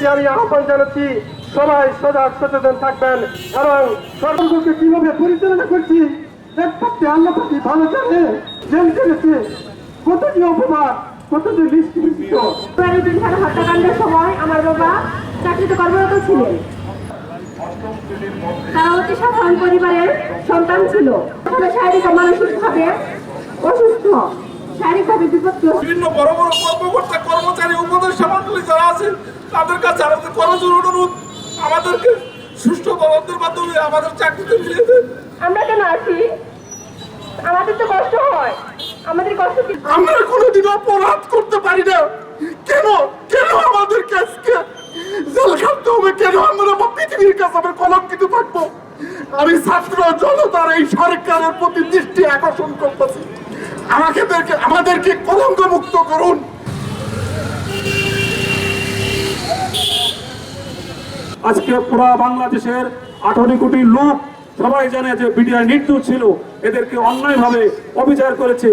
প্রতি আমি আহ্বান জানাচ্ছি, সবাই সজাগ সচেতন থাকবেন এবং সরকারকে কিভাবে পরিচালনা করছি একমাত্র আল্লাহ পাকি ভালো জানে। জেল করেছে কতটি অপবাদ, কতটি নিষ্কৃত। হত্যাকাণ্ডের সময় আমার বাবা চাকরিতে কর্মরত ছিলেন। তারা অতি সাধারণ পরিবারের সন্তান ছিল। শারীরিক ও মানসিকভাবে অসুস্থ, শারীরিকভাবে বিপদগ্রস্ত। বিভিন্ন বড় বড় কর্মকর্তা কর্মচারী উপদেষ্টা মন্ডলী যারা আছে তাদের কাছে আমাদের করজোর অনুরোধ, আমাদেরকে সুষ্ঠু তদন্তের মাধ্যমে আমাদের চাকরিতে ফিরিয়ে দেন। আমরা কেন আছি? আমাদের তো কষ্ট হয়, আমাদের কষ্ট আমরা কোনোদিন অপরাধ করতে পারি না, কেন কেন আমাদেরকে আজকে জেল খাটতে হবে? কেন আমরা পৃথিবীর কাছে আমরা কলঙ্কিত থাকবো? আমি ছাত্র জনতার এই সরকারের প্রতি দৃষ্টি আকর্ষণ করতেছি, আমাদেরকে কলঙ্ক মুক্ত করুন। আজকে পুরা বাংলাদেশের 18 কোটি লোক সবাই জানে যে বিডিআর নির্দোষ ছিল, এদেরকে অন্যায়ভাবে অবিচার করেছে।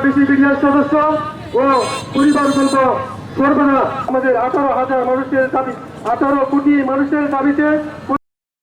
বেশি বিডিআর সদস্য ও পরিবারবর্গ সর্বদা আমাদের 18,000 মানুষের দাবি, 18 কোটি মানুষের দাবিতে